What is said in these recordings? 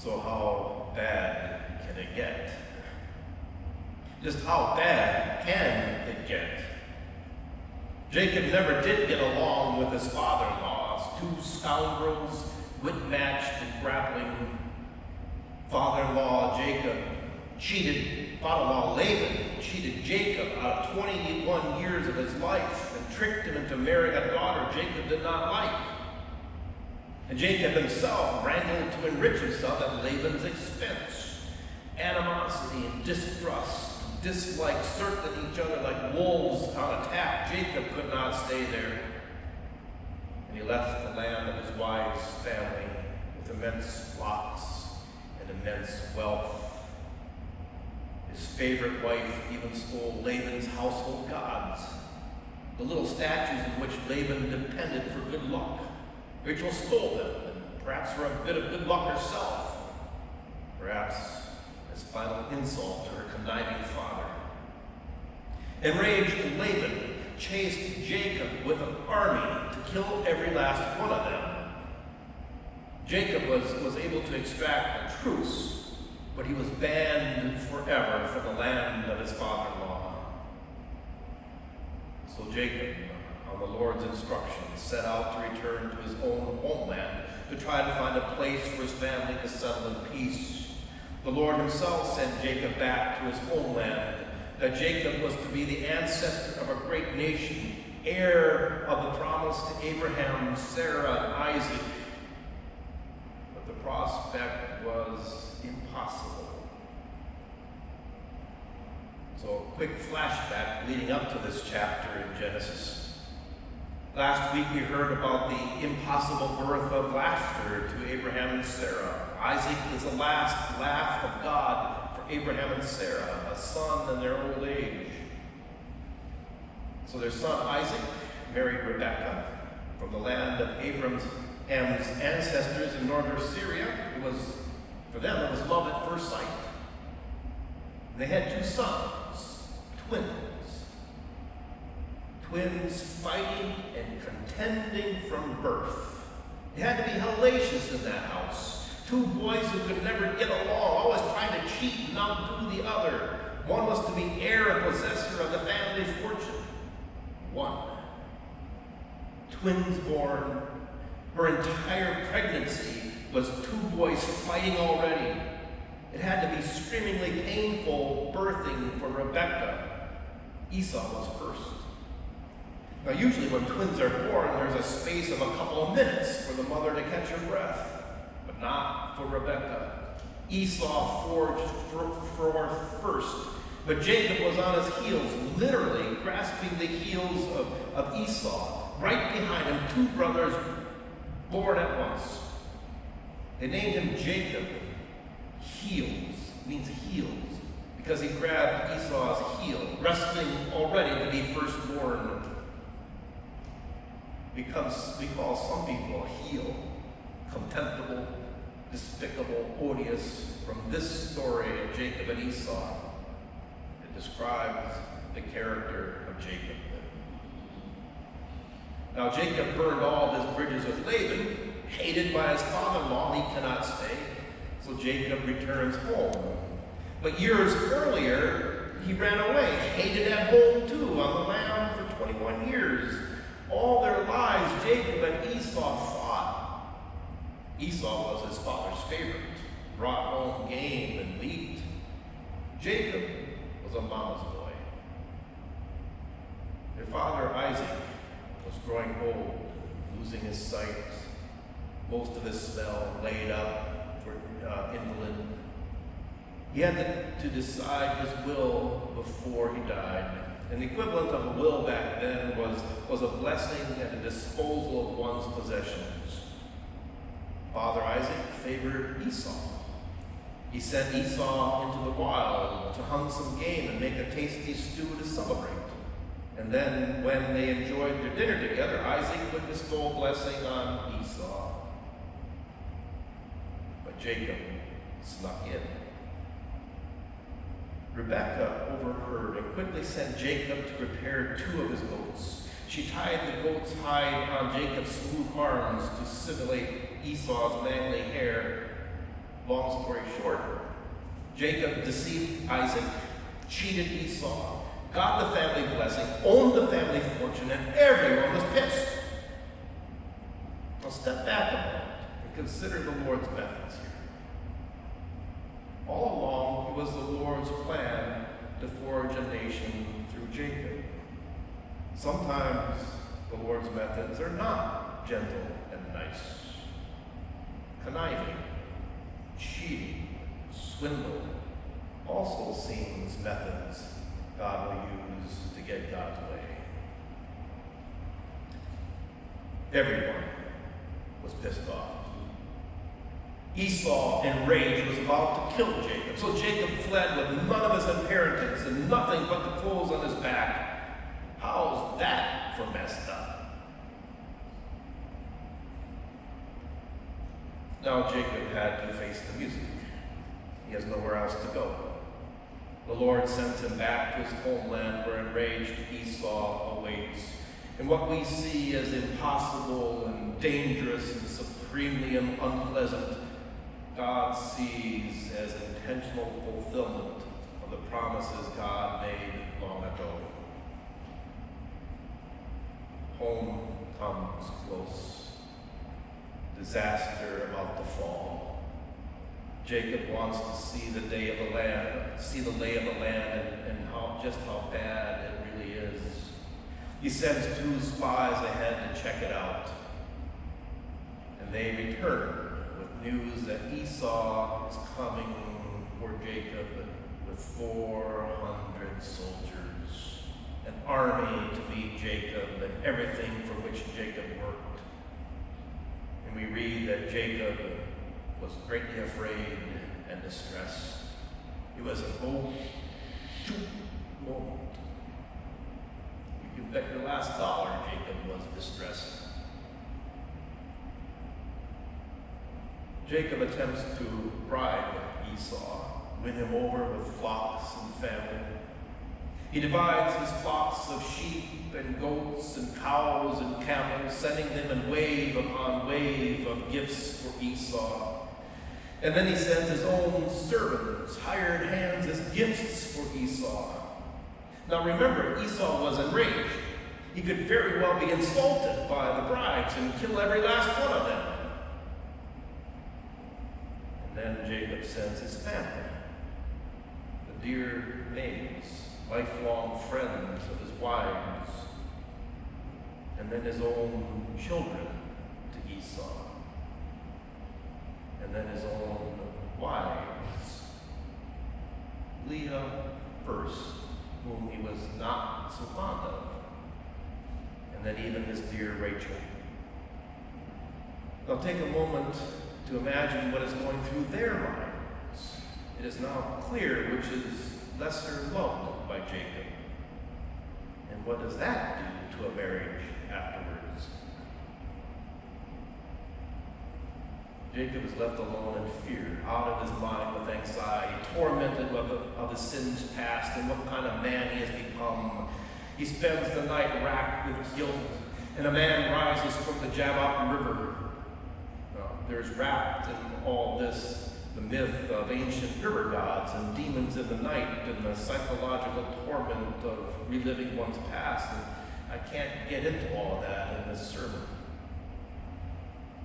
So how bad can it get? Just how bad can it get? Jacob never did get along with his father-in-laws, two scoundrels, wit-matched and grappling. Father-in-law Jacob cheated, father-in-law Laban cheated Jacob out of 21 years of his life and tricked him into marrying a daughter Jacob did not like. And Jacob himself wrangled to enrich himself at Laban's expense. Animosity and distrust, dislike circling each other like wolves on a tap. Jacob could not stay there. And he left the land of his wife's family with immense flocks and immense wealth. His favorite wife even stole Laban's household gods, the little statues in which Laban depended for good luck. Rachel stole them, and perhaps for a bit of good luck herself, perhaps as final insult to her conniving father. Enraged, Laban chased Jacob with an army to kill every last one of them. Jacob was able to extract a truce, but he was banned forever from the land of his father-in-law. So Jacob, on the Lord's instructions, set out to return to his own homeland to try to find a place for his family to settle in peace. The Lord himself sent Jacob back to his homeland, that Jacob was to be the ancestor of a great nation, heir of the promise to Abraham, Sarah, and Isaac. But the prospect was impossible. So a quick flashback leading up to this chapter in Genesis. Last week we heard about the impossible birth of laughter to Abraham and Sarah. Isaac is the last laugh of God for Abraham and Sarah, a son in their old age. So their son Isaac married Rebekah from the land of Abraham's ancestors in northern Syria. For them, it was love at first sight. And they had two sons, twins fighting and contending from birth. It had to be hellacious in that house. Two boys who could never get along, always trying to cheat and outdo the other. One was to be heir and possessor of the family fortune. One. Twins born. Her entire pregnancy was two boys fighting already. It had to be screamingly painful birthing for Rebekah. Esau was first. Now, usually when twins are born, there's a space of a couple of minutes for the mother to catch her breath, but not for Rebekah. Esau forged forth first, but Jacob was on his heels, literally grasping the heels of Esau. Right behind him, two brothers born at once. They named him Jacob. Heels means heels, because he grabbed Esau's heel, wrestling already to be firstborn. We call some people a heel, contemptible, despicable, odious. From this story of Jacob and Esau, it describes the character of Jacob. Now Jacob burned all his bridges with Laban, hated by his father-in-law. He cannot stay, so Jacob returns home. But years earlier, he ran away, hated at home too, on the land for 21 years. All their lives, Jacob and Esau fought. Esau was his father's favorite, brought home game and meat. Jacob was a mama's boy. Their father, Isaac, was growing old, losing his sight, most of his smell laid up for invalid. He had to decide his will before he died. And the equivalent of a will back then was a blessing and a disposal of one's possessions. Father Isaac favored Esau. He sent Esau into the wild to hunt some game and make a tasty stew to celebrate. And then when they enjoyed their dinner together, Isaac would bestow a blessing on Esau. But Jacob snuck in. Rebekah overheard and quickly sent Jacob to prepare two of his goats. She tied the goat's hide on Jacob's smooth arms to simulate Esau's manly hair. Long story short, Jacob deceived Isaac, cheated Esau, got the family blessing, owned the family fortune, and everyone was pissed. Now step back a moment and consider the Lord's methods here. All along, it was the Lord's plan to forge a nation through Jacob. Sometimes the Lord's methods are not gentle and nice. Conniving, cheating, swindle also seems methods God will use to get God's way. Everyone was pissed off. Esau, in rage, was about to kill Jacob. So Jacob fled with none of his inheritance and nothing but the clothes on his back. How's that for messed up? Now Jacob had to face the music. He has nowhere else to go. The Lord sends him back to his homeland where enraged Esau awaits. And what we see as impossible and dangerous and supremely unpleasant, God sees as intentional fulfillment of the promises God made long ago. Home comes close. Disaster about to fall. Jacob wants to see the lay of the land, and just how bad it really is. He sends 2 spies ahead to check it out. And they return with news that Esau is coming for Jacob with 400 soldiers, an army to meet Jacob and everything for which Jacob worked. And we read that Jacob was greatly afraid and distressed. It was an moment. You can bet your last dollar Jacob was distressed. Jacob attempts to bribe Esau, win him over with flocks and family. He divides his flocks of sheep and goats and cows and camels, sending them in wave upon wave of gifts for Esau. And then he sends his own servants, hired hands, as gifts for Esau. Now remember, Esau was enraged. He could very well be insulted by the bribes and kill every last one of them. And then Jacob sends his family, the dear maids, lifelong friends of his wives, and then his own children to Esau, and then his own wives. Leah first, whom he was not so fond of, and then even his dear Rachel. Now take a moment to imagine what is going through their minds. It is now clear which is lesser loved by Jacob. And what does that do to a marriage afterwards? Jacob is left alone in fear, out of his mind with anxiety, tormented of his sins past and what kind of man he has become. He spends the night racked with guilt, and a man rises from the Jabbok River. There's wrapped in all this the myth of ancient river gods and demons in the night and the psychological torment of reliving one's past. And I can't get into all of that in this sermon.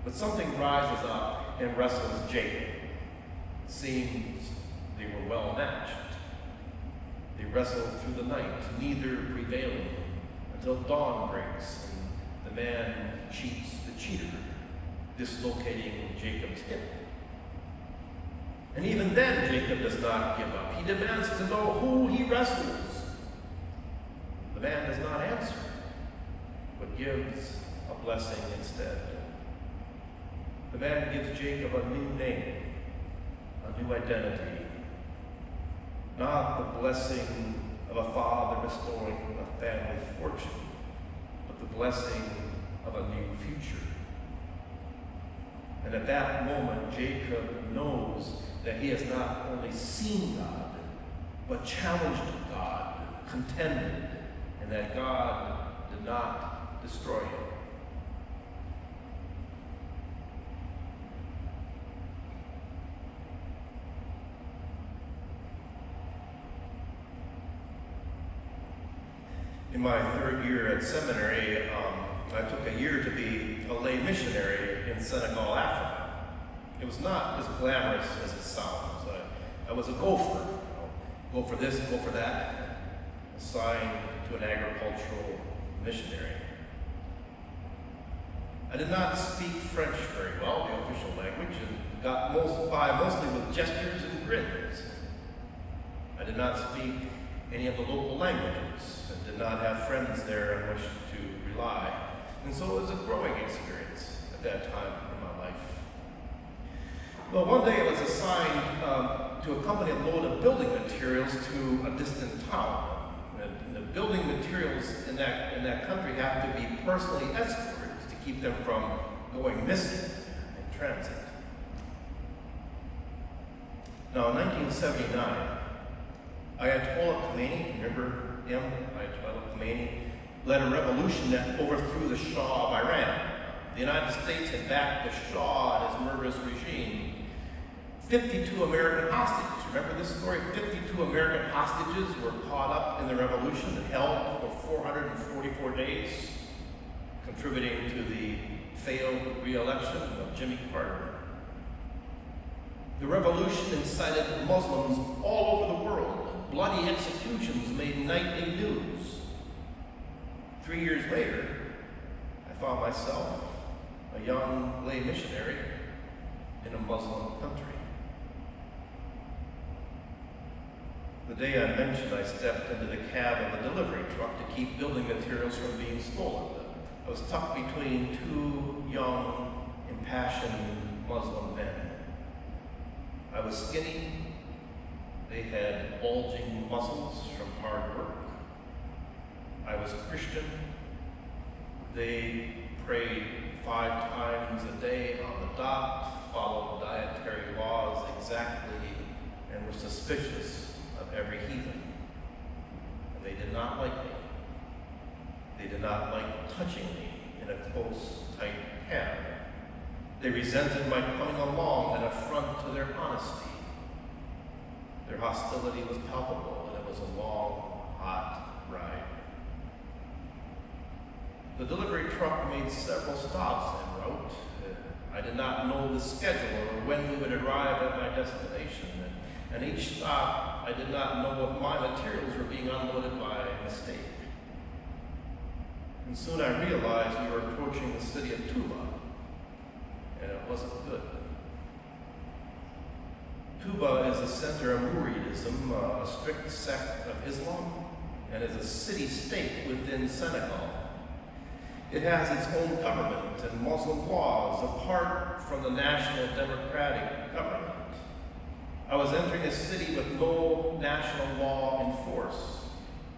But something rises up and wrestles Jacob. It seems they were well matched. They wrestled through the night, neither prevailing, until dawn breaks and the man cheats the cheater, dislocating Jacob's hip. And even then, Jacob does not give up. He demands to know who he wrestles. The man does not answer, but gives a blessing instead. The man gives Jacob a new name, a new identity. Not the blessing of a father restoring a family fortune, but the blessing of a new future. And at that moment, Jacob knows that he has not only seen God, but challenged God, contended, and that God did not destroy him. In my third year at seminary, I took a year to be a lay missionary in Senegal, Africa. It was not as glamorous as it sounds. I was a gopher. Go for this, go for that, assigned to an agricultural missionary. I did not speak French very well, the official language, and got by mostly with gestures and grins. I did not speak any of the local languages and did not have friends there on which to rely. And so it was a growing experience at that time in my life. Well, one day I was assigned to accompany a load of building materials to a distant town. And the building materials in that country have to be personally escorted to keep them from going missing in transit. Now, in 1979, Ayatollah Khomeini, remember him? Ayatollah Khomeini led a revolution that overthrew the Shah of Iran. The United States had backed the Shah and his murderous regime. 52 American hostages, remember this story? 52 American hostages were caught up in the revolution and held for 444 days, contributing to the failed re-election of Jimmy Carter. The revolution incited Muslims all over the world. Bloody executions made nightly news. 3 years later, I found myself a young lay missionary in a Muslim country. The day I mentioned, I stepped into the cab of a delivery truck to keep building materials from being stolen. I was tucked between two young, impassioned Muslim men. I was skinny. They had bulging muscles from hard work. I was Christian. They prayed 5 times a day on the dot, followed dietary laws exactly, and were suspicious of every heathen. And they did not like me. They did not like touching me in a close, tight cab. They resented my coming along, an affront to their honesty. Their hostility was palpable, and it was a long, hot ride. The delivery truck made several stops en route. I did not know the schedule or when we would arrive at my destination. And each stop, I did not know if my materials were being unloaded by mistake. And soon I realized we were approaching the city of Touba, and it wasn't good. Touba is the center of Muridism, a strict sect of Islam, and is a city-state within Senegal. It has its own government and Muslim laws apart from the national democratic government. I was entering a city with no national law in force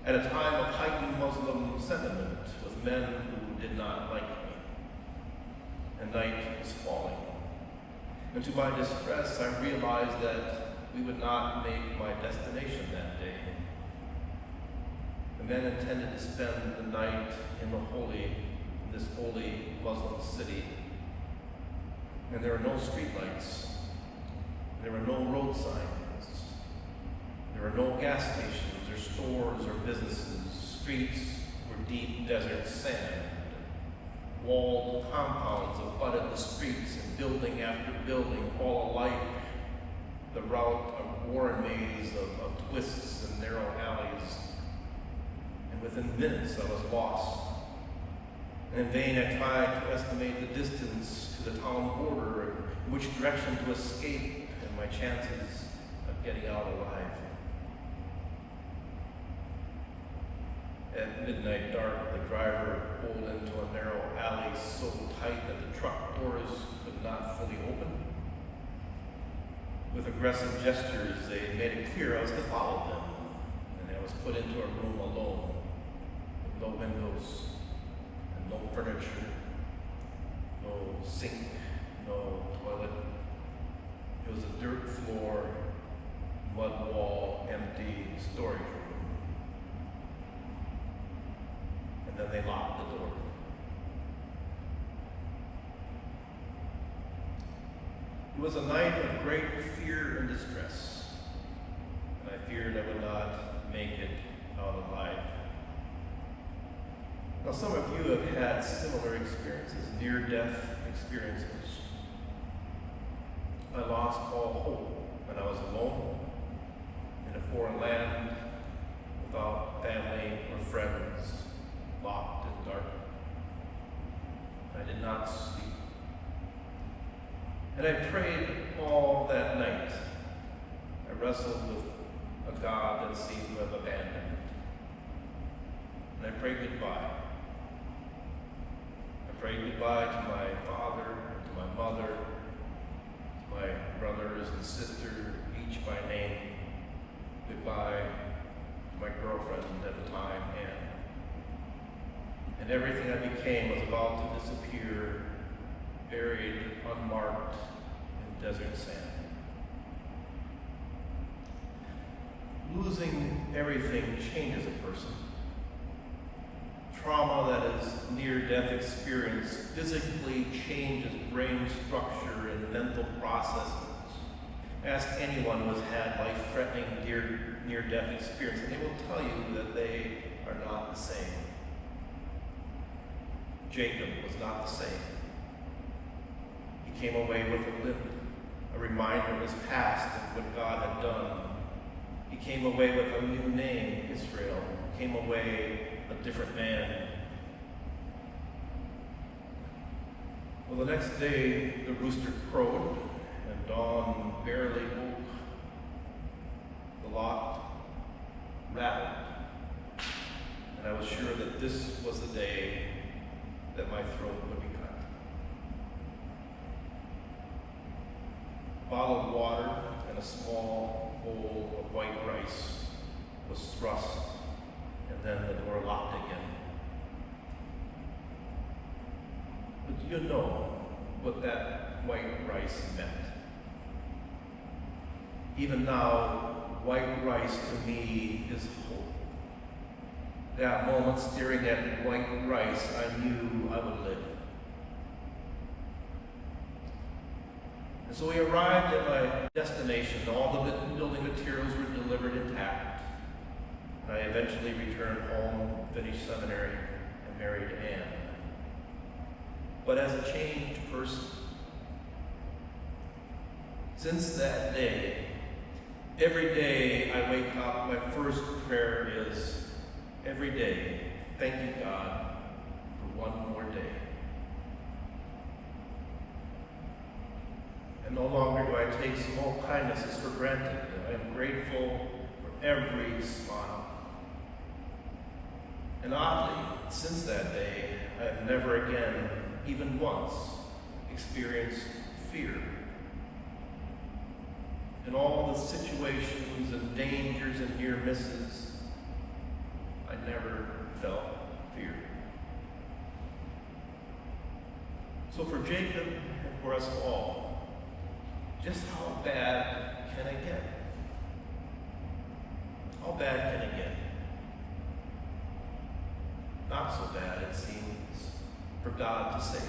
at a time of heightened Muslim sentiment with men who did not like me. And night was falling. And to my distress, I realized that we would not make my destination that day. The men intended to spend the night in this holy Muslim city. And there were no streetlights. There were no road signs. There were no gas stations or stores or businesses. Streets were deep desert sand. Walled compounds abutted the streets, and building after building, all alike, the route of war and maze of twists and narrow alleys. And within minutes I was lost. And in vain I tried to estimate the distance to the town border and which direction to escape, and my chances of getting out alive. At midnight dark, the driver pulled into a narrow alley so tight that the truck doors could not fully open. With aggressive gestures, they made it clear I was to follow them, and I was put into a room alone, with no windows, and no furniture, no sink, no toilet. It was a dirt floor, mud wall, empty storage room. And then they locked the door. It was a night of great fear and distress, and I feared I would not make it out alive. Now, some of you have had similar experiences, near-death experiences. I lost all hope when I was alone in a foreign land, without family or friends, locked in dark. I did not sleep. And I prayed all that night. I wrestled with a God that seemed to have abandoned. And I prayed goodbye. I prayed goodbye to my father, to my mother, to my brothers and sisters, each by name. Goodbye to my girlfriend at the time, Anne. And everything I became was about to disappear, buried, unmarked in desert sand. Losing everything changes a person. Trauma that is near-death experience physically changes brain structure and mental processes. Ask anyone who has had life-threatening near-death experience, and they will tell you that they are not the same. Jacob was not the same. He came away with a limp, a reminder of his past and what God had done. He came away with a new name, Israel. He came away a different man. Well, the next day, the rooster crowed, and dawn barely woke. The lock rattled, and I was sure that this was the day that my throat would be cut. A bottle of water and a small bowl of white rice was thrust, and then the door locked again. But do you know what that white rice meant? Even now, white rice to me is hope. That moment staring at white rice, I knew I would live. And so we arrived at my destination. All the building materials were delivered intact. I eventually returned home, finished seminary, and married Anne. But as a changed person, since that day, every day I wake up, my first prayer is, every day, thank you, God, for one more day. And no longer do I take small kindnesses for granted. I am grateful for every smile. And oddly, since that day, I have never again, even once, experienced fear. In all the situations and dangers and near misses, I never felt fear. So for Jacob and for us all, just how bad can it get? How bad can it get? Not so bad, it seems, for God to save.